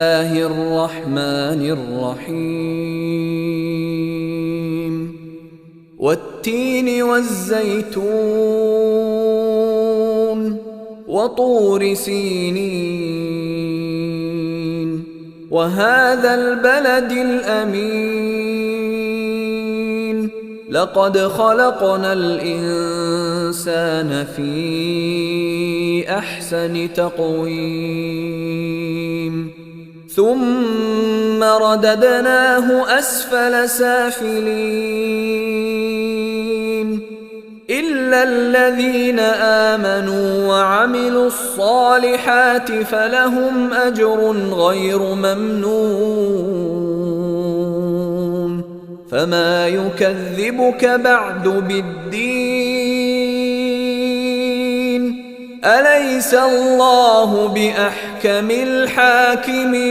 الله الرحمن الرحيم والتين والزيتون وطور سينين وهذا البلد الأمين لقد خلقنا الإنسان في أحسن تقويم ثم رددناه أسفل سافلين إلا الذين آمنوا وعملوا الصالحات فلهم أجر غير ممنون فما يكذبك بعد بالدين أليس الله بأحكم الحاكمين